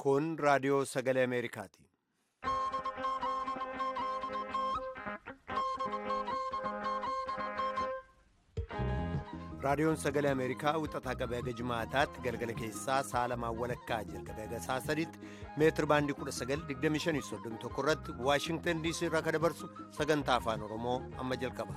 Kun raadiyoo sagalee Ameerikaati. Raadiyoon sagalee Ameerikaa wixataa qabee haga Jimaataatti galgala keessaa saalamaan walakkaa jalqabee haga sa'a sadiitti meetir baandii 1925 irratti Waashingtan DC irraa kan dabarsu sagantaa afaan Oromoo amma jalqaba.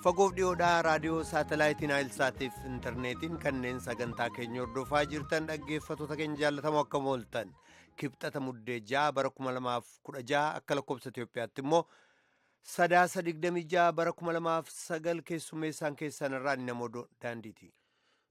Fagoof dhiyoodhaa raadiyoo saatalaayitiin Naayilsaatiif intarneetiin kanneen sagantaa keenya hordofaa jirtan dhaggeeffattoota keenya jaallatamoo akkam ooltan kibxata muddee 6 bara 2016 akka lakkoofsa Itoophiyaatti immoo Sadaasa 26 bara 2009 keessummeessaan keessan irraa namoo daandiiti.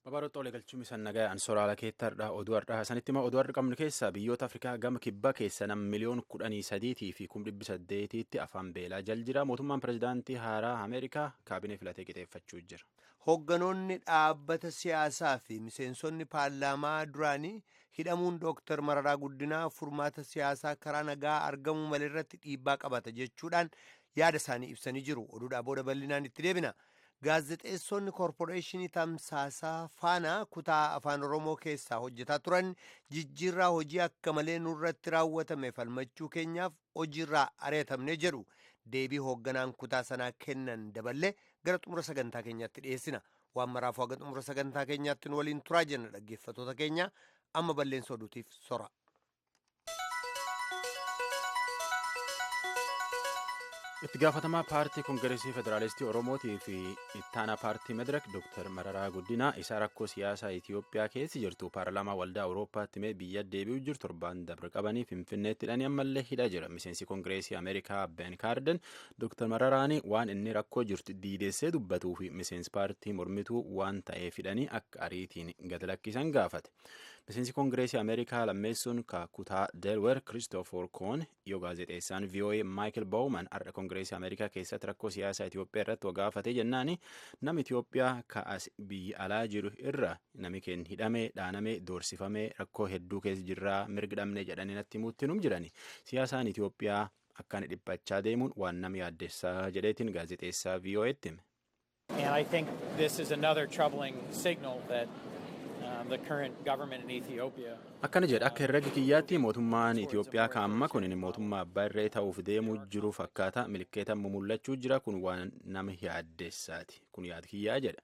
Babaroota olee galchuun isaan nagaa ansoraala keettaadha oduu har'aa sanitti immoo oduu har'a qabnu keessa biyyoota Afrikaa gama kibbaa keessa nam miliyoon 13 fi 18,000tti afaan beelaa jal jira. Mootummaan pirezidaantii haaraa Ameerikaa kaabinee filatee qixeeffachuu jira. Hoogganoonni dhaabbata siyaasaa fi miseensonni paarlaamaa duraanii hidhamuun Dooktar Mararaa Guddinaa furmaata siyaasaa karaa nagaa argamuu malee irratti dhiibbaa qabata jechuudhaan yaada isaanii ibsanii jiru. Oduudhaa booda bal'inaan itti deebina. Gaazexeessonni koorporeeshinii tamsaasaa faana kutaa afaan Oromoo keessaa hojjetaa turan jijjiirraa hojii akka malee nurratti raawwatame falmachuu keenyaaf hojiirraa ari'atamne jedhu deebii hoogganaan kutaa sanaa kennan daballee gara xumura sagantaa keenyaatti dhiyeessina. Waan maraafuu haga xumura sagantaa keenyaatti nu waliin turaa jenna dhaggeeffattoota keenya amma balleessa oduutiif sora. Itti gaafatamaa paartii Koongireesii Federaalistii Oromootii fi ittaanaa paartii Madirak Dooktar Mararaa Guddinaa isaa rakkoo siyaasaa Itiyoophiyaa keessa jirtu paarlaamaa waldaa Awurooppaatti mee biyya deebi'uu jiru torbaan dabre qabanii Finfinneetti hidhanii ammallee hidhaa jira. Miseensi Koongireesii Ameerikaa Ben Kaarden Dooktar Mararaani waan inni rakkoo jirtu diideessee dubbatuu fi miseensi paartii mormituu waan ta'eef hidhanii akka ariitiin gad lakkisan gaafate. Miseensi Koongireesii Ameerikaa lammeessuun kutaa Delaware Christopher Cohn yoo gaazexeessaan VOA Michael Bowman har'a Koongireesii Ameerikaa keessatti rakkoo siyaasaa Itiyoophiyaa irratti wagaafatee jennaani nama Itiyoophiyaa ka'as biyya alaa jiru irra nami keenya hidhamee dhaanamee doorsifamee rakkoo hedduu keessa jirraa mirgi dhabnee jedhanii natti himuutti num jirani siyaasaan Itiyoophiyaa akkaan dhiphachaa deemuun waan nama yaaddessaa jedheetiin gaazexeessaa VOA'tti hime. And I think this is another troubling signal that the current government in Ethiopia. Akkana jedha akka herrega kiyyaatti mootummaan Itiyoophiyaa kaamma kun mootummaa abbaa irree ta'uuf deemuu jiru fakkaata milkeetan mul'achuu jira kun waan nama yaaddessaati kun yaad kiyyaa jedha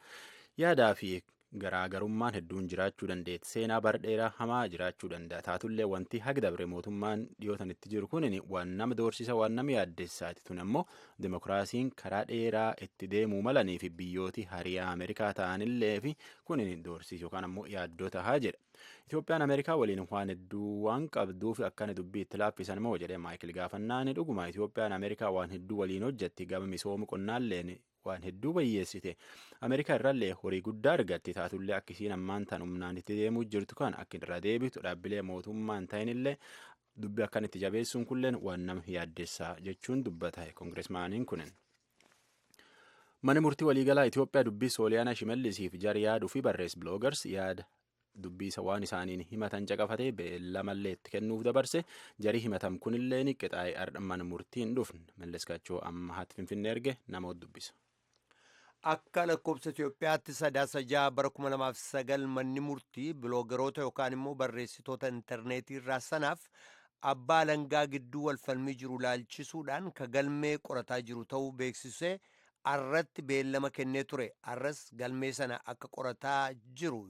yaadaa fi garaagarummaan hedduun jiraachuu dandeetti seenaa bardheeraa hamaa jiraachuu danda'a taatullee wanti haga dabre mootummaan dhiyootan itti jiru kun waan nama doorsisa waan nama yaaddessaati tun ammoo dimokiraasiin karaa dheeraa itti deemuu malanii fi biyyooti hariyaa Ameerikaa ta'anillee fi kun doorsiisa yookaan ammoo yaaddoo tahaa jedha. Itoophiyaan Ameerikaa waliin waan hedduu waan qabduuf akkana dubbii itti laaffisan moo jedhee Maayikil gaafannaan dhuguma Itoophiyaan Ameerikaa waan hedduu waliin hojjetti gama misooma qonnaalleen waan hedduu bayyeessite Ameerikaa irrallee horii guddaa argatti taatullee akkisiin ammaan tan humnaan itti deemuu jirtu kan akka irra deebitu dhaabbilee mootummaan ta'inillee dubbii akkan itti jabeessuun kulleen waan nama yaaddessaa jechuun dubbata koongireesmaaniin kunin. Mana murtii waliigalaa Itoophiyaa dubbii Sooliyaanaa Shimallisiif jara yaaduu fi barreess biloogars yaada dubbiisa waan isaaniin himatan caqafatee beellamallee itti kennuuf dabarse jarii himatam kunillee ni qixaa'ee mana murtiin dhufne malleeskachoo amma haati Finfinnee erge namoota dubbisa. Akka lakkoofsa Itoophiyaatti Sadaasa 6 bara 2009 manni murtii biloogaroota yookaan immoo barreessitoota intarneetii irraa sanaaf abbaa alangaa gidduu walfalmii jiru laalchisuudhaan ka galmee qorataa jiru ta'uu beeksisee arratti beellama kennee ture. Arras galmee sana akka qorataa jiru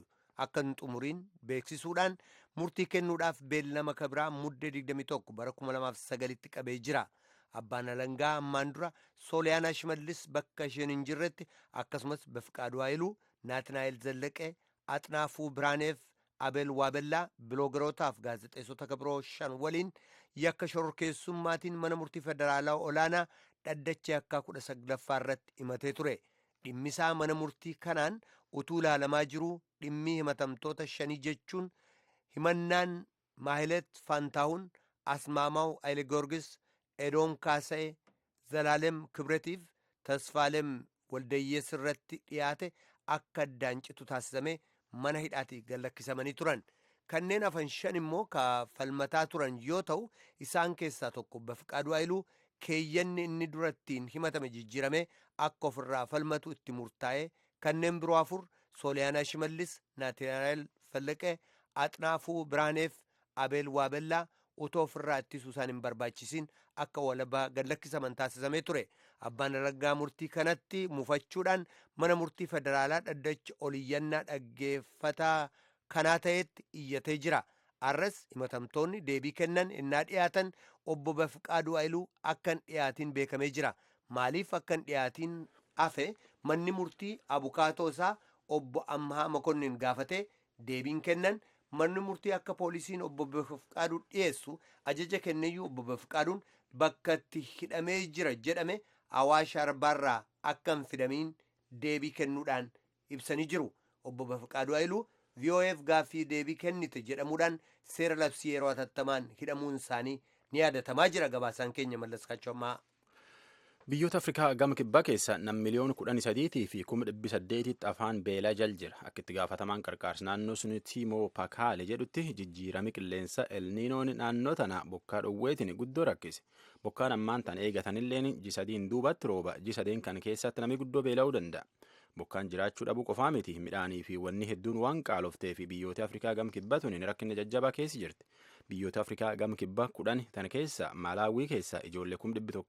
akka hin xumuriin beeksisuudhaan murtii kennuudhaaf beellama kabiraa muddee 21 bara 2009tti qabee jira. Abbaan alangaa ammaan dura Sooliyaanaa Shimallis bakka isheen hin jirretti akkasumas Befqaaduu Haayiluu, Naatinaa'el Zallaqee, Axnaafuu Biraaneef, Abeel Waabellaa biloogarootaaf gaazexeessota kabiroo 5 waliin yakka shororkeessummaatiin mana murtii federaalaa olaanaa dhaddacha yakkaa 19ffaa irratti himatee ture. Dhimmisaa mana murtii kanaan utuu ilaalamaa jiruu dhimmii himatamtoota 5 jechuun himannaan Maahilet Faantaahun, Asmaamaw Haayile Giyoorgis, Edoon Kaasa'ee, Zalaalem Kibretiif, Tasfaalem Waldayyees irratti dhiyaate akka addaan citu taasisame mana hidhaatti gallakkisamanii turan. Kanneen hafan 5 immoo ka falmataa turan yoo ta'u isaan keessaa tokko Befqaaduu Haayiluu keeyyanni inni durattiin himatame jijjiirame akka ofirraa falmatu itti murtaa'e kanneen biroo 4 Sooliyaanaa Shimallis, Naatinaayil Fallaqee, Axnaafuu Biraaneef, Abeel Waabellaa utoo ofirraa ittisuu isaan hin barbaachisin akka walabaa gadlakkisaman taasisamee ture. Abbaan Alangaa murtii kanatti mufachuudhaan mana murtii federaalaa dhaddacha oliyyannaa dhaggeeffataa kanaa ta'etti iyyatee jira. Arras himatamtoonni deebii kennan innaa dhiyaatan obbo Bafqaaduu Ayiluu akka hin dhiyaatin beekamee jira. Maaliif akka hin dhiyaatin hafe manni murtii abukaatoo isaa obbo Amhaa Makonnin gaafatee deebiin kennan manni murtii akka poolisiin obbo Bafqaaduu dhiyeessu ajaja kenneyyuu obbo Bafqaaduun bakka itti hidhamee jira jedhame Awaash Arbaarraa akka hin fidamiin deebii kennuudhaan ibsanii jiru. Obbo Bafqaaduu Ayiluu VOA'f gaaffii deebii kennite jedhamuudhaan seera labsii yeroo hatattamaan hidhamuun isaanii ni yaadatamaa jira. Gabaasaan keenya Mallaskaachommaa. Biyyoota Afrikaa gama kibbaa keessa nam miliyoona 13 fi 1800 afaan beelaa jal jira. Akka itti gaafatamaan qarqaarsa naannoo sun Tiimoo Pakaale jedhutti jijjiirami qilleensa elniinoon naannoo tana bokkaa dhowweetiin guddoo rakkise. Bokkaan ammaan tan eegatanilleen jisadiin duubatti rooba jisadeen kan keessatti nami guddoo beela'uu danda'a. Bokkaan jiraachuu dhabuu qofaa miti midhaanii fi wanni hedduun waan qaaloftee fi biyyoota Afrikaa gama kibbaa tuniin rakkinna jajjabaa keessi jirti. Biyyoota Afrikaa gama kibbaa 10 tan keessa Maalaawii keessa ijoollee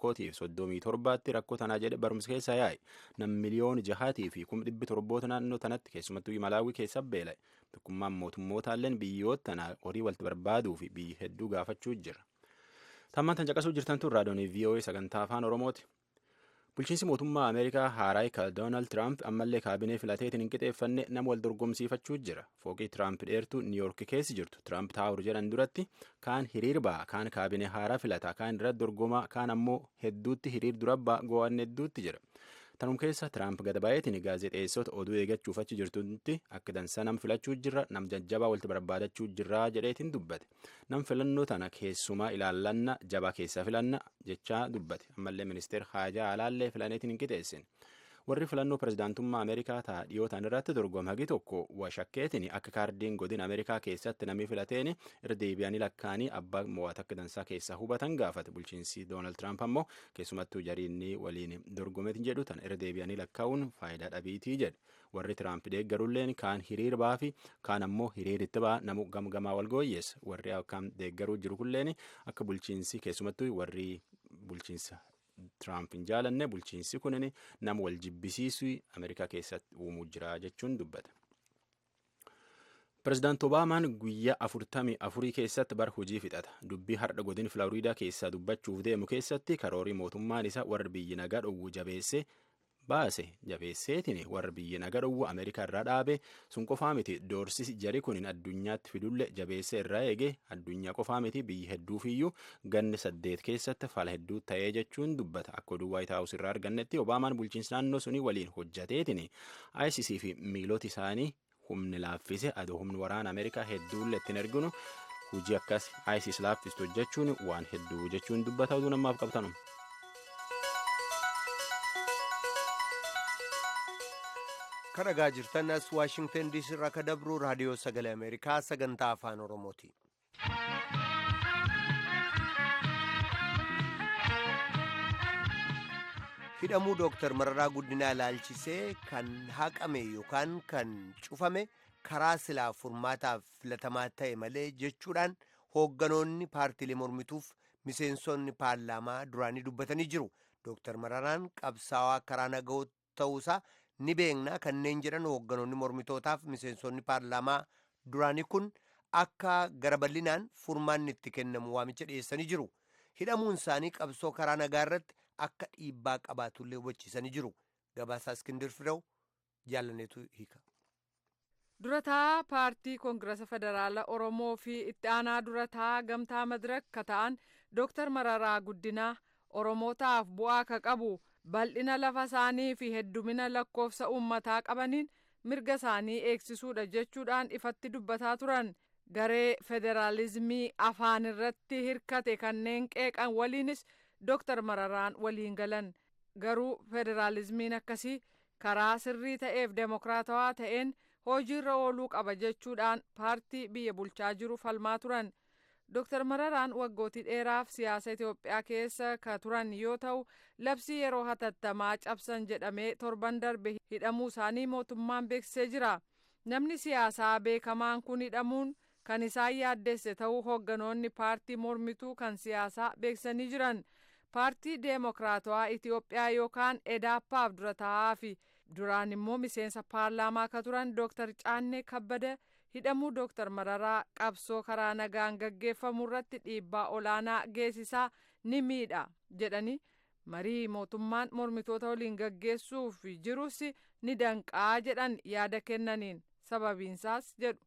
137tti rakkoo tanaa jedhe barumsa keessa yaa'e. Nam miliyoona 6 fi 700 naannoo tanatti keessumattuu Maalaawii keessa beela'e. Tokkummaan mootummootalleen biyyoota tanaa horii walitti barbaaduu fi biyyi hedduu gaafachuu jira. Tammaan tan caqasuu jirtan tun raadiyoon VOA sagantaa afaan Oromooti. Bulchiinsi mootummaa Ameerikaa haaraa kan Doonaald Tiraamp ammallee kaabinee filateetiin hin qixeeffanne nama wal dorgomsiifachuu jira. Fooqii Tiraamp dheertuu Niiyork keessa jirtu Tiraamp taa'ur jedhan duratti kaan hiriir ba'a, kaan kaabinee haaraa filata, kaan irratti dorgomaa, kaan ammoo hedduutti hiriir dura ba'a go'aan hedduutti jira. Tanum keessa Tiraamp gad baay'eetiin gaazexeessota oduu eeggachuuf achi jirtutti akka dansa nam filachuu jirra, nam jajjabaa walitti barbaadachuu jirra jedheetiin dubbate. Nam filannoo tana keessumaa ilaallanna jabaa keessaa filanna jechaa dubbate. Ammallee ministeer Haajaa Alaallee filaneetiin hin qixeessin. Warri filannoo pirezidaantummaa Ameerikaa ta'a dhiyootaan irratti dorgomagi tokko washakkeetiin akka kaardiin godina Ameerikaa keessatti namni filateen irra deebi'anii lakkaanii abbaa mo'ata akka dansaa keessaa hubatan gaafate. Bulchiinsi Doonaald Tiraamp ammoo keessumattuu jariinni waliin dorgomeetiin jedhu tan irra deebi'anii lakkaa'uun faayidaa dhabiitii jedhe. Warri Tiraamp deeggarulleen kaan hiriir ba'aa fi kaan ammoo hiriiritti ba'a namu gamgamaa wal gooyyeessa. Warri akkam deeggaruu jiru kulleen akka bulchiinsi keessumattuu warri bulchiinsa Tiraamp hin jaalanne bulchiinsi kunin nama wal jibbisiisu Ameerikaa keessatti uumuu jira jechuun dubbate. Pireezidaanti Obaamaan guyyaa 44 keessatti bara hojii fixata. Dubbii har'a godina Filooriidaa keessaa dubbachuuf deemu keessatti karoorii mootummaan isaa warra biyyi nagaa dhowwu jabeesseetiin warra biyyi nagaa dhowwu Ameerikaa irraa dhaabe sun qofaa miti doorsisi jari kunin addunyaatti fidulle jabeessee irraa eege addunyaa qofaa miti biyyi hedduufiyyuu ganni 8 keessatti fala hedduu ta'ee jechuun dubbata. Akka oduu Waayit Haawus irraa argannetti Obaamaan bulchiinsa naannoo sunii waliin hojjateetiin ICC fi miilota isaanii humni laaffise adoo humni waraana Ameerikaa hedduulle ittiin erginu hojii akkas ICC laaffistu hojjechuun waan hedduu jechuun dubbata. Oduu namaaf qabtanu. Karagaa jirtan as Waashingtan DC irraa ka dabru raadiyoo sagalee Ameerikaa sagantaa afaan Oromooti. Hidhamuu Dooktar Mararaa Guddinaa ilaalchisee kan haqame yookaan kan cufame karaa silaa furmaataaf filatamaa ta'e malee jechuudhaan hoogganoonni paartiilee mormituuf miseensonni paarlaamaa duraanii dubbatanii jiru. Dooktar Mararaan qabsaawaa karaa nagahoo ta'uusaa ni beekna kanneen jedhan hoogganoonni mormitootaaf miseensonni paarlaamaa duraanii kun akka garaballinaan furmaanni itti kennamu waamicha dhiyeessanii jiru. Hidhamuun isaanii qabsoo karaa nagaa irratti akka dhiibbaa qabaatullee hubachiisanii jiru. Gabaasaa Iskindir Firew jaallaneetu hiika. Durataa paartii Koongirasa Federaala Oromoo fi itti aanaa durataa gamtaa Madirak ta'an Dooktar Mararaa Guddinaa Oromootaaf bu'aa ka qabu bal'ina lafa isaanii fi heddumina lakkoofsa uummataa qabaniin mirga isaanii eegsisuudha jechuudhaan ifatti dubbataa turan. Garee federaalizimii afaan irratti hirkate kanneen qeeqan waliinis Dooktar Mararaan waliin galan. Garuu federaalizimiin akkasii karaa sirrii ta'eef demokraatawaa ta'een hojiirra ooluu qaba jechuudhaan paartii biyya bulchaa jiru falmaa turan. Dr. Mararaan waggootii dheeraaf siyaasa Itoophiyaa keessa ka turan yoo ta'u labsii yeroo hatattamaa cabsan jedhamee torban darbe hidhamuu isaanii mootummaan beeksisee jira. Namni siyaasaa beekamaan kun hidhamuun kan isaan yaaddeesse ta'uu hoogganoonni paartii mormituu kan siyaasaa beeksisanii jiran. Paartii Deemokiraatawaa Itoophiyaa yookaan EDAPAaf dura taa'aa fi duraan immoo miseensa paarlaamaa ka turan Dr. Caannee Kabbada hidhamuu Dr. Mararaa qabsoo karaa nagaan gaggeeffamu irratti dhiibbaa olaanaa geessisaa ni miidha jedhanii marii mootummaan mormitoota waliin gaggeessuuf jirus ni danqaa jedhan yaada kennaniin sababiinsaas jedhu.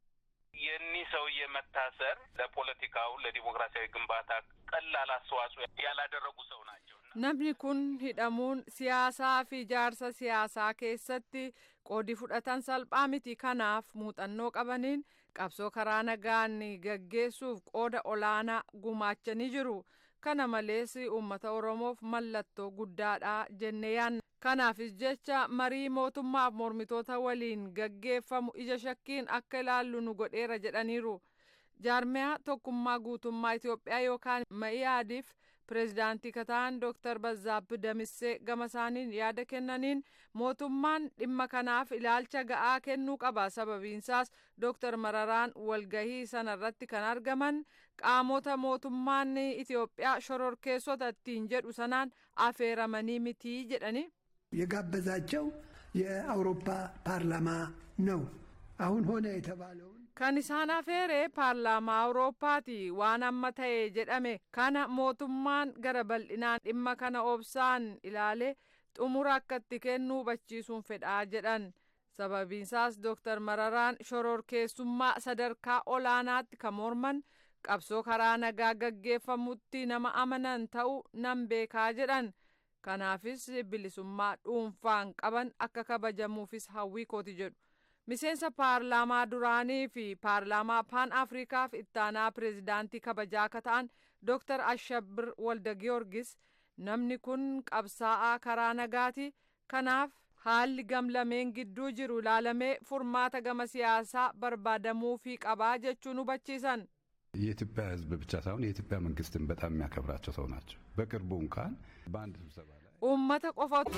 የእኒህ ሰውዬ መታሰር ለፖለቲካው ለዲሞክራሲያዊ ግንባታ ቀላል አስተዋጽኦ ያላደረጉ ሰው ናቸው። namni kun hidhamuun siyaasaa fi ijaarsa siyaasaa keessatti qoodi fudhatan salphaa miti. Kanaaf muuxannoo qabaniin qabsoo karaa nagaan gaggeessuuf qooda olaanaa gumaachanii jiru. Kana malees uummata Oromoof mallattoo guddaadha jennee yaadna. Kanaafis jecha marii mootummaaf mormitoota waliin gaggeeffamu ija shakkiin akka ilaallu nu godheera jedhaniiru. Jaarmiyaa tokkummaa guutummaa Itoophiyaa yookaan Ma'iyaadiif pireezidaantii kataan Dr. Bazaabbii Damissee gama isaaniin yaada kennaniin mootummaan dhimma kanaaf ilaalcha ga'aa kennuu qaba. Sababiinsaas Dr. Mararaan walgahii sanarratti kan argaman qaamota mootummaan Itoophiyaa shororkeessota ittiin jedhu sanaan affeeramanii miti jedhani. የጋበዛቸው የአውሮፓ ፓርላማ ነው። አሁን ሆነ የተባለውን kan isaan affeere paarlaamaa Awurooppaati. waan amma ta'e jedhame kana mootummaan gara bal'inaan dhimma kana obsaan ilaalee xumura akka itti kennu hubachiisuun fedhaa jedhan. sababiinsaas Dr. Mararaan shororkeessummaa sadarkaa olaanaatti kan morman qabsoo karaa nagaa gaggeeffamutti nama amanan ta'uu nan beekaa jedhan. Kanaafis bilisummaa dhuunfaan qaban akka kabajamuufis hawwii kooti jedhu. Miseensa paarlaamaa duraanii fi paarlaamaa Paan Afrikaaf ittaanaa pireezidaantii kabajaa akka ta'an Dr. Ashabir Walda Giyoorgis namni kun qabsaa'aa karaa nagaati. Kanaaf haalli gamlameen gidduu jiru ilaalamee furmaata gama siyaasaa barbaadamuufii qabaa jechuun hubachiisan. የኢትዮጵያ ሕዝብ ብቻ ሳይሆን የኢትዮጵያ መንግስትን በጣም የሚያከብራቸው ሰው ናቸው። በቅርቡ እንኳን በአንድ ስብሰባ ላይ uummata qofatu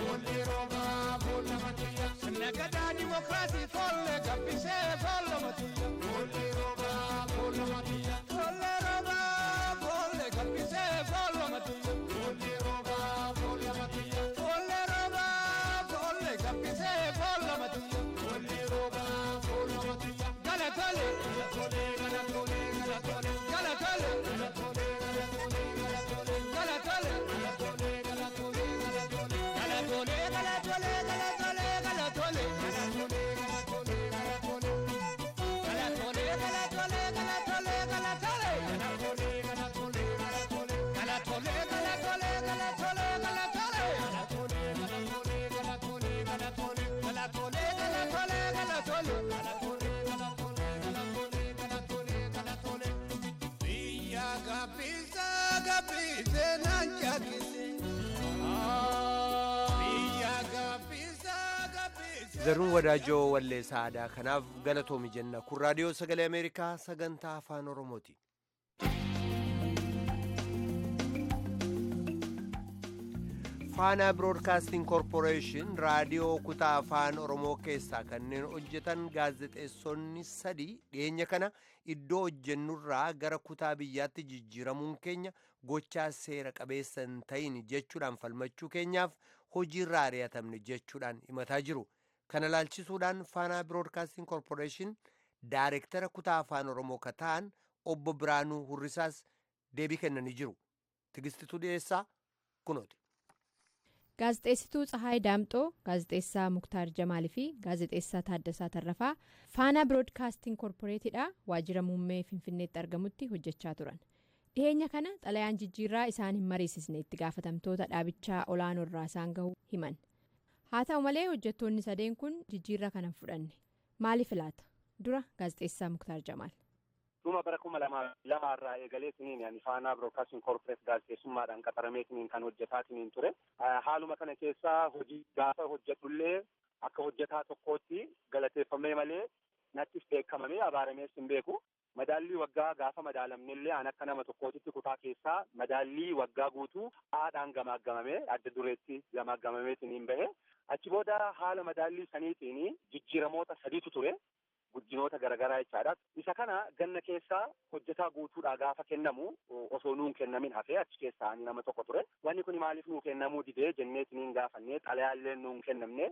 Zaruun wadaajoo walleessaa aadaa kanaaf galatoomi jenna. Kun raadiyoo sagalee Ameerikaa sagantaa afaan Oromooti. Faana Broadcasting Corporation raadiyoo kutaa afaan Oromoo keessaa kanneen hojjetan gaazexeessonni 3 dhiyeenya kana iddoo hojjennurraa gara kutaa biyyaatti jijjiiramuun keenya gochaa seera qabeessa hin ta'in jechuudhaan falmachuu keenyaaf hojiirraa ari'atamne jechuudhaan himataa jiru. Kana laalchisuudhaan Faana Broadcasting Corporation Daayireektara kutaa afaan Oromoo ka ta'an obbo Biraanuu Hurrisaas deebii kennanii jiru. Tigistituu dhiyeessaa kunooti. Gaazexeessituu Tsahaay Daamxoo, gaazexeessaa Muktaar Jamaalii fi gaazexeessaa Taaddasaa Tarrafaa Faana Broadcasting Corporateedha waajjira muummee Finfinneetti argamutti hojjechaa turan. Dhiyeenya kana xalayaan jijjiirraa isaan hin mariisisne itti gaafatamtoota dhaabichaa olaanoo irraa isaan gahu himan. Haa ta'u malee hojjettoonni sadeen kun jijjiirraa kana fudhanne. Maaliif laata? Dura gaazexeessaa Muktaar Jamaal. Dhuma bara 2002 irraa eegaleetiniin yani Faana Broadcasting Corporate gaazexeessummaadhaan qaxarameetiniin kan hojjetaatiniin ture. Haaluma kana keessaa hojii gaafa hojjetullee akka hojjetaa tokkootti galateeffamee malee nattis beekamamee abaaramees hin beeku. Madaallii waggaa gaafa madaalamnellee an akka nama tokkootitti kutaa keessaa madaallii waggaa guutuu aadhaan gamaggamamee adda dureetti gamaggamameetiin hin bahe. Achi booda haala madaallii saniitiin jijjiiramoota sadiitu ture. Guddinoota garaagaraa jechaadha. Isa kana ganna keessaa hojjetaa guutuudhaa gaafa kennamu osoo nuun kennamin hafee achi keessaa nama tokko ture. Wanni kun maaliif nuu kennamuu didee jenneetiniin gaafannee xalayaallee nuun kennamne.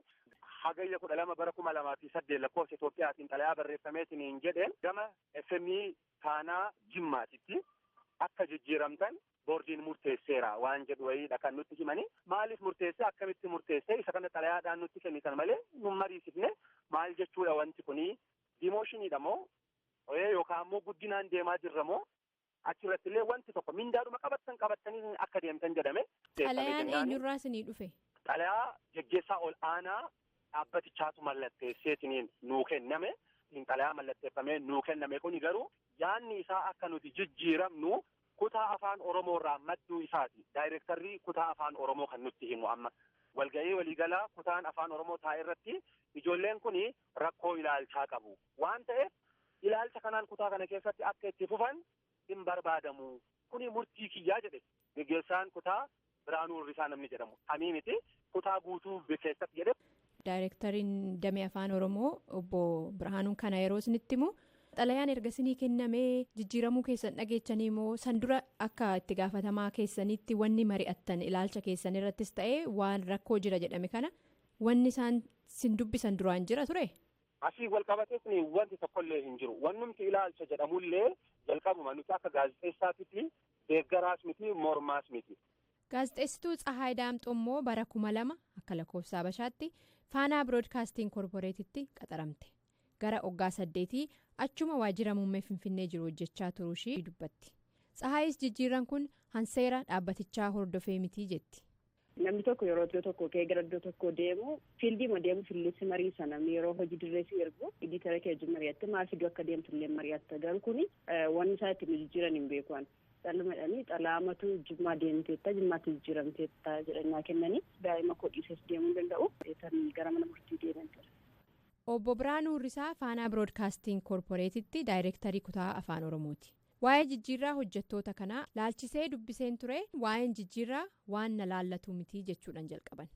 Hagayya 12 bara 2008 lakkoofsa Itoophiyaatiin xalayaa barreeffameetiniin jedheen gama FMI taanaa Jimmaatitti akka jijjiiramtan boordiin murteesseera waan jedhu wayiidha kan nutti himani. Maaliif murteesse akkamitti murteesse isa kana xalayaadhaan nutti kennitan malee nun mariisifne maal jechuudha wanti kunii. Dimooshinidha moo yookaan immoo guddinaan deemaa jirra moo achirratti illee wanti tokko mindaadhuma qabattanii akka deemtan jedhame. Xalayaan eenyurraa isinii dhufe? Xalayaa geggeessaa ol aanaa dhaabbatichaatu mallatteesseetiniin nuu kenname. Xalayaa mallatteeffamee nuu kenname kuni garuu yaanni isaa akka nuti jijjiiramnu kutaa afaan Oromoo irraa madduu isaati. Daayirektarrii kutaa afaan Oromoo kan nutti himu amma. Walga'ii waliigalaa kutaan afaan Oromoo taa'e irratti ijoolleen kun rakkoo ilaalchaa qabu. Waan ta'eef ilaalcha kanaan kutaa kana keessatti akka itti fufan hin barbaadamu. Kuni murtii kiyyaa jedhe geggeessaan kutaa Biraanuu Hirrisaa namni jedhamu. Amii miti kutaa guutuu keessatti jedhe. Daayirektariin damee afaan Oromoo obbo Biraanuun kana yeroo isinitti himu xalayaan erga isinii kennamee jijjiiramuu keessan dhageechanii moo san dura akka itti gaafatamaa keessanitti wanni mari'attan ilaalcha keessan irrattis ta'ee waan rakkoo jira jedhame kana wanni isaan sin dubbisan duraan jira ture? Asii walqabatees wanti tokkollee hin jiru. Wannumti ilaalcha jedhamullee jalqabuma nuti akka gaazexeessaatitti deeggaraas miti mormaas miti. Gaazexeessituu Tsahaay Daamxoo immoo bara 2000 akka lakkoofsa Habashaatti Faanaa Biroodkaastiin Korporeetitti qaxaramte. Gara waggaa 8 achuma waajjira muummee Finfinnee jiru hojjechaa turuu ishii dubbatti. Tsahaayis jijjiirran kun hanseera dhaabbatichaa hordofee mitii jetti. Namni tokko yeroo tokko kee gara iddoo tokko deemu fiildiima deemu fiildiitti marii sana yeroo hojii dirreessi ergu editara keejji mari'atte maal fiduu akka deemtullee mari'atte garuu kuni wanni isaa itti jijjiiran hin beekan. Xalamadhanii xalaamatu jimmaa deemteetta jimmaatti jijjiiramteetta jedhanii kennanii daa'ima kodhiisas deemuu danda'u gara mana murtii deeman ture. Obbo Biraanuu Hirrisaa Faanaa Biroodkaastiin Korporeetitti daayirektarii kutaa afaan Oromooti. Waa'ee jijjiirraa hojjettoota kanaa laalchisee dubbiseen ture waa'een jijjiirraa waan na laallatu miti jechuudhaan jalqaban.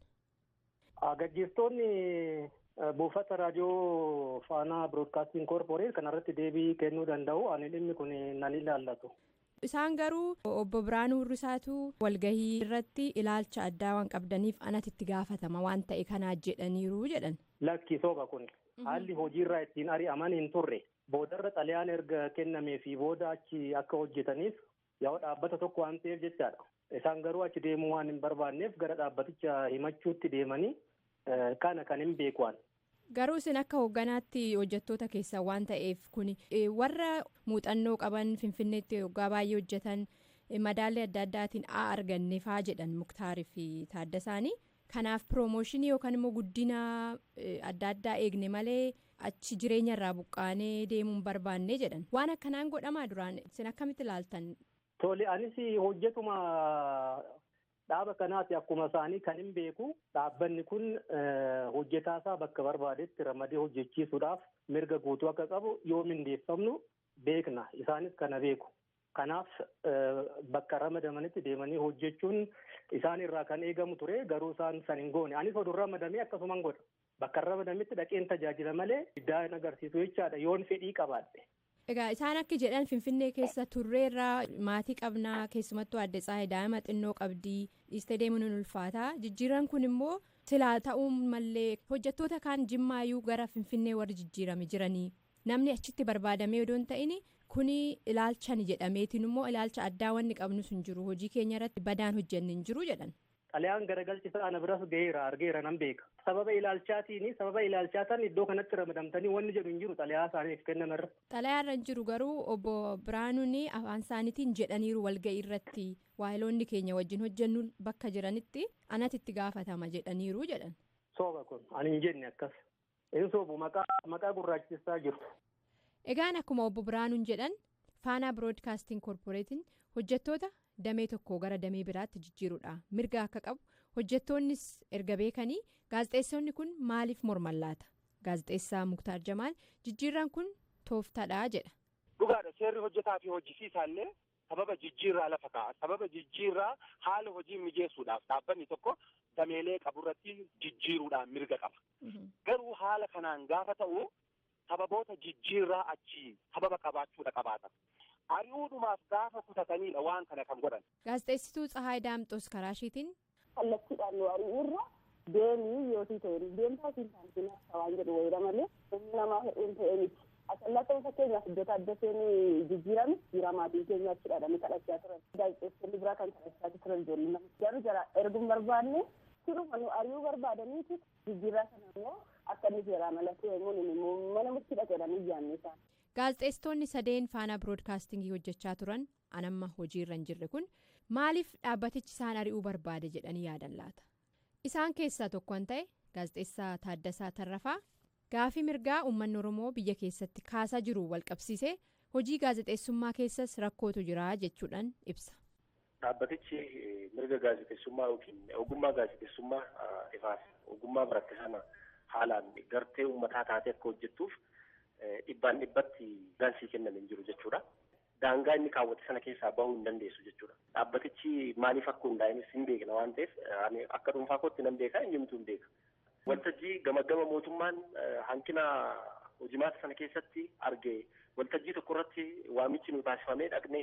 Gaggeessitoonni buufata raadiyoo Faanaa Biroodkaastiin Korporeet kanarratti deebii kennuu danda'u. Ani dhimmi kun nan ilaallatu. Isaan garuu obbo Biraanuu Hirrisaatu walgahii irratti ilaalcha addaa waan qabdaniif anatti itti gaafatama waan ta'e kanaa jedhaniiru jedhan. Lakki sooba kun haalli hojiirraa ittiin ari'aman hin turre. Boodarra xalayaan erga kennamee fi booda achi akka hojjetaniif yoo dhaabbata tokko waan ta'eef jechaadha. Isaan garuu achi deemuu waan hin barbaanneef gara dhaabbaticha himachuutti deemanii kana kan hin beekan. Garuu isin akka hoogganaatti hojjettoota keessaa waan ta'eef kun warra muuxannoo qaban Finfinneetti waggaa baay'ee hojjetan madaalli adda addaatiin arganne faa jedhan Muktaarii fi Taaddasaanii. Kanaaf piroomooshinii yookaan immoo guddina adda addaa eegne malee achi jireenya irraa buqqaanee deemuun barbaanne jedhan. Waan akkanaan godhamaa duraan isin akkamitti ilaaltan? Tole anis hojjetuma dhaaba kanaati akkuma isaanii kan hin beeku dhaabbanni kun hojjetaasaa bakka barbaadetti ramadee hojjechiisuudhaaf mirga guutuu akka qabu yoo mindeeffamnu beekna isaanis kana beeku. Kanaaf bakka ramadamanitti deemanii hojjechuun isaan irraa kan eegamu ture garuu isaan san hin goone. Anis oduu ramadamee akkasuman godha. Bakka ramadametti dhaqeen tajaajila malee diddaa agarsiisu jechaadha yoon fedhii qabaadhe. Egaa isaan akka jedhan Finfinnee keessa turreerraa maatii qabnaa keessumattuu adda Tsahaay daa'ima xinnoo qabdii dhiistee deemuun hin ulfaataa jijjiiran kun immoo silaa ta'uu malee hojjettoota kaan Jimmaayyuu gara Finfinnee warri jijjiirame jiranii namni achitti barbaadamee odoo hin ta'in kuni ilaalchan jedhameetiin immoo ilaalcha addaa wanni qabnu sun jiru hojii keenya irratti badaan hojjenne hin jiru jedhan. Xalayaan garagalchisaa ana biras ga'eera argeera nan beeka. Sababa ilaalchaatiin iddoo kanatti ramadamtanii wanni jedhu hin jiru xalayaa isaaniif kennamerra. Xalayaarra hin jiru garuu obbo Biraanuun afaan isaaniitiin jedhaniiru walga'ii irratti waayiloonni keenya wajjin hojjennu bakka jiranitti anatti itti gaafatama jedhaniiru jedhan. Sooba kun ani hin jenne akkas. Inni soobu maqaa gurraachisaa jiru. Egaan akkuma obbo Biraanuun jedhan Faanaa Biroodkaastiin Korporeetiin hojjettoota damee tokko gara damee biraatti jijjiiruudha mirga akka qabu hojjettoonnis erga beekanii gaazexeessonni kun maaliif morman laata? Gaazexeessaa Muktaar Jamaal jijjiirran kun tooftaadha jedha. Dhugaadha seerri hojjetaa fi hojjisiisaallee sababa jijjiirraa lafa kaa'a. Sababa jijjiirraa haala hojii mijeessuudhaaf dhaabbanni tokko dameelee qaburratti jijjiiruudhaan mirga qaba. Garuu haala kanaan gaafa ta'u sababoota jijjiirraa achi sababa qabaachuudha qabaata. Ari'uudhumaaf gaafa kutatanidha waan kana kan godhan. Gaazexeessituu Tsahaay Daamxoos karaa isheetiin kallattiidhaan nu ari'uurra deemii yootii ta'e deemtaa fi saantiin akka waan jedhu wayira malee humna namaa hedduun ta'e miti. Asallata fakkeenyaaf iddoo adda seenii jijjiirame jira maatiin keenya achi dhaadhanii kadhachaa turan. Gaazexeessonni biraa kan kadhachaa turan ijoollee nama. Garuu jara erguun barbaanne siruma nu ari'uu barbaadaniiti jijjiirraa sana immoo akka inni seeraa malatee immoo mana murtii dhaqeedhaan iyyaanne isaan. Gaazexeessitoonni sadeen faanaa biroodkaastingii hojjechaa turan anamma hojiirra hin jirre kun maaliif dhaabbatichi isaan ari'uu barbaade jedhanii yaadan laata? Isaan keessaa tokko kan ta'e gaazexeessaa Taaddasaa Tarrafaa gaafii mirgaa uummanni Oromoo biyya keessatti kaasaa jiru walqabsiisee hojii gaazexeessummaa keessas rakkootu jira jechuudhaan ibsa. Dhaabbatichi mirga gaazexeessummaa yookiin ogummaa gaazexeessummaa ifaaf ogummaa baratte sana haalaan gartee uummataa taatee akka hojjettuuf dhibbaan dhibbatti gaansii kenname hin jiru jechuudha. Daangaa inni kaawwate sana keessaa bahuu hin dandeessu jechuudha. Dhaabbatichi maaliif akka hundaa'enis hin beekna waan ta'eef akka dhuunfaa kootti nan beeka eenyumtuu hin beeka. Waltajjii gama mootummaan hanqina hojimaata sana keessatti argee waltajjii tokko irratti waamichi nu taasifamee dhaqnee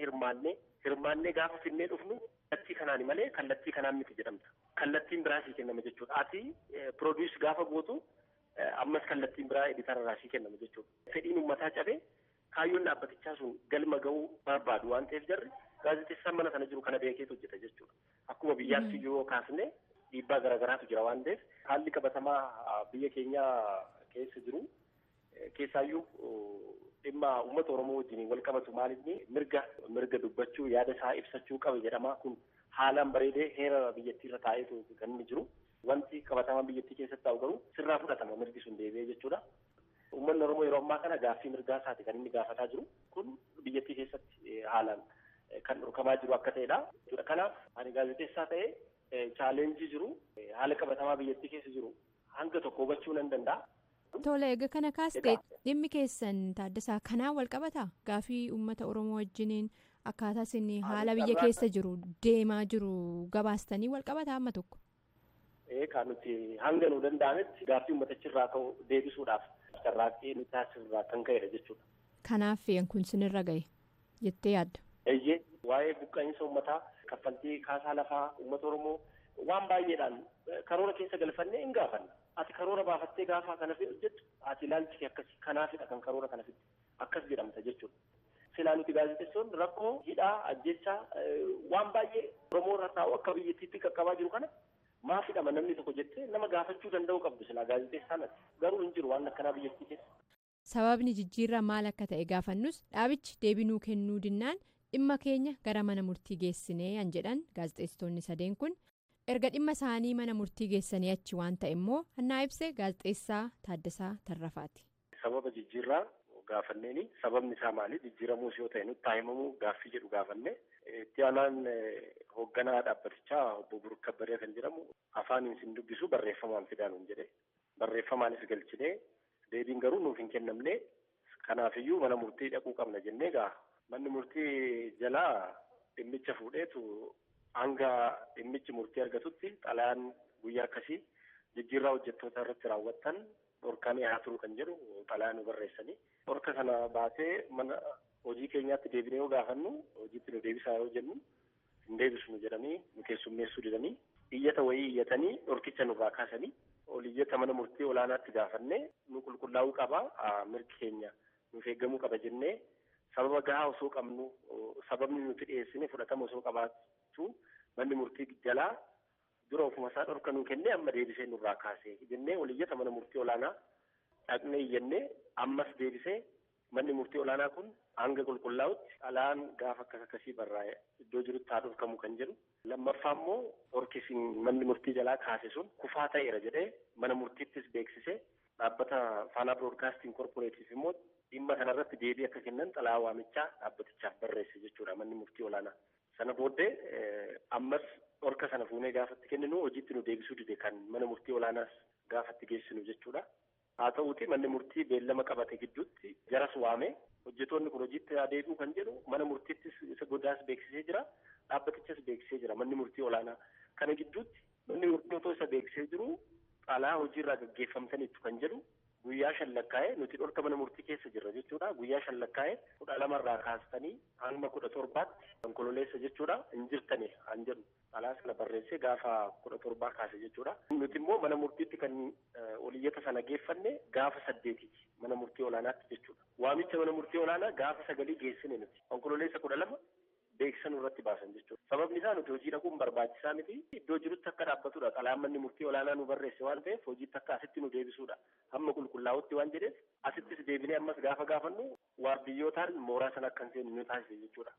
hirmaannee gaafa finnee dhufnu kallattii kanaan malee kallattii kanaan miti jedhamta. Kallattiin biraasii kenname jechuudha. Ati produce gaafa gootu ammas kallattiin biraa editaraasii kenname jechuudha. Fedhiin uummataa cabee kaayyoon dhaabbatichaa sun galma ga'uu barbaadu waan ta'eef jarri gaazexeessaan mana sana jiru kana beekeetu hojjeta jechuudha. Akkuma biyyaatti yoo kaasne dhiibbaa garaagaraatu jira waan ta'eef haalli qabatamaa biyya keenya keessa jiru keessaayyuu dhimma uummata Oromoo wajjin wal qabatu maalinni mirga dubbachuu yaada isaa ibsachuu qaba jedhama kun haalaan bareedee heera biyyattiirra taa'eetu kan inni jiru. Wanti qabatamaa biyyattii keessatti ta'u garuu sirraa fudhatama mirgi sun deebi'ee jechuudha. Uummanni Oromoo yeroo ammaa kana gaaffii mirgaa isaati kan inni gaafataa jiru kun biyyattii keessatti haalaan kan dhorkamaa jiru akka ta'edha. Kanaaf ani gaazexeessaa ta'ee chaaleenjii jiru haala qabatamaa biyyattii keessa jiru hanga tokko hubachuu nan danda'a. Tole egaa kana kaastee dhimmi keessan Taaddasaa kanaan wal qabataa? Gaaffii uummata Oromoo wajjiniin akkaataa inni haala biyya keessa jiru deemaa jiru gabaastanii wal qabataa amma tokko? Kan nuti hanga nu danda'ametti gaaffii uummatichirraa ka'u deebisuudhaaf carraaqqii nuti taasisirraa kan ka'edha jechuudha. Kanaaf kun sinirra gahe jettee yaadda? Eeyyee waa'ee buqqaa'insa uummataa kaffaltii kaasaa lafaa uummata Oromoo waan baay'eedhaan karoora keessa galfannee hin gaafanna. Ati karoora baafattee gaafa kana hojjettu ati ilaalchi kee akkasii kanaafidha kan karoora kana fidde akkas jedhamta jechuudha. Silaa nuti gaazexeessoon rakkoo hidhaa ajjechaa waan baay'ee Oromoo irra taa'u akka biyyattiitti qaqqabaa jiru kana maafidhama namni tokko jettee nama gaafachuu danda'u qabdu silaa gaazexeessaan garuu hin jiru waan akkanaa biyyattii keessa. Sababni jijjiirraa maal akka ta'e gaafannus dhaabichi deebinuu kennuu dinnaan dhimma keenya gara mana murtii geessinee an jedhan gaazexeessitoonni sadeen kun erga dhimma isaanii mana murtii geessanii achi waan ta'e immoo hannaa ibsee gaazexeessaa Taaddasaa Tarrafaati. Sababa jijjiirraa gaafanneeni sababni isaa maali jijjiiramuus yoo ta'e nutti himamuu gaaffii jedhu gaafanne itti aanaan hoogganaa dhaabbatichaa obbo Buruk Kabbaree kan jedhamu afaaniin sin dubbisu barreeffamaan fidaanuun jedhe barreeffamaanis galchinee deebiin garuu nuuf hin kennamne kanaafiyyuu mana murtii dhaquu qabna jennee manni murtii jalaa dhimmicha fuudheetu hanga dhimmichi murtii argatutti xalayaan guyyaa akkasii jijjiirraa hojjettoota irratti raawwattan dhorkamee haa turu kan jedhu xalayaan nu barreessanii dhorka sana baasee mana hojii keenyaatti deebinee yoo gaafannu hojiitti nu deebisaa yoo jennu hin deebisnu jedhanii nu keessummeessuu didanii iyyata wayii iyyatanii dhorkicha nurraa kaasanii ol iyyata mana murtii olaanaatti gaafannee nu qulqullaa'uu qaba mirgi keenya nuuf eeggamuu qaba jennee sababa gahaa osoo qabnu sababni nuti dhiyeessine fudhatama osoo qabaatu manni murtii jalaa dura ofuma isaa dhorka nuu kennee amma deebisee nurraa kaasee jennee ol iyyata mana murtii olaanaa dhaqnee iyyannee ammas deebisee manni murtii olaanaa kun hanga qulqullaa'utti alaan gaafa akkasii barraa'e iddoo jirutti haa dhorkamu kan jedhu lammaffaa immoo dhorkisiin manni murtii jalaa kaase sun kufaa ta'eera jedhee mana murtiittis beeksisee dhaabbata faanaa biroodkaastiin korporeetiif immoo dhimma kanarratti deebii akka kennan xalayaa waamichaa dhaabbatichaaf barreesse jechuudha manni murtii olaanaa. Sana booddee ammas dhorka sana fuunee gaafatti kenninu hojiitti nu deebisuu dide kan mana murtii olaanaas gaafatti geessinu jechuudha. haa ta'uuti manni murtii beellama qabate gidduutti jaras waame hojjetoonni kun hojiitti adeemuu kan jedhu mana murtiittis isa godaas beeksisee jira dhaabbatichas beeksisee jira manni murtii olaanaa kana gidduutti manni murtii otoo isa beeksisee jiru xalaa hojiirraa gaggeeffamtaniitu kan jedhu guyyaa shallakkaa'ee nuti dhorka mana murtii keessa jirra jechuudha guyyaa shallakkaa'ee 12 kaastanii hanga 17tti onkololeessa jechuudha hin jirtani an jedhu xalaa sana barreessee gaafa 17 kaase jechuudha nuti immoo mana murtiitti kan oliyyata sana geeffanne gaafa 8ti mana murtii olaanaatti jechuudha waamicha mana murtii olaanaa gaafa 9 geessine nuti onkololeessa 12 beeksisan irratti baasan jechuudha. Sababni isaa nuti hojii dhaquun barbaachisaa miti iddoo jirutti akka dhaabbatudha. Xalaan manni murtii olaanaa nu barreesse waan ta'eef hojiitti akka asitti nu deebisuudha. Hamma qulqullaa'utti waan jedheef asittis deebinee ammas gaafa gaafannu waardiyyootaan mooraa sana akka hin seenne nu taasise jechuudha.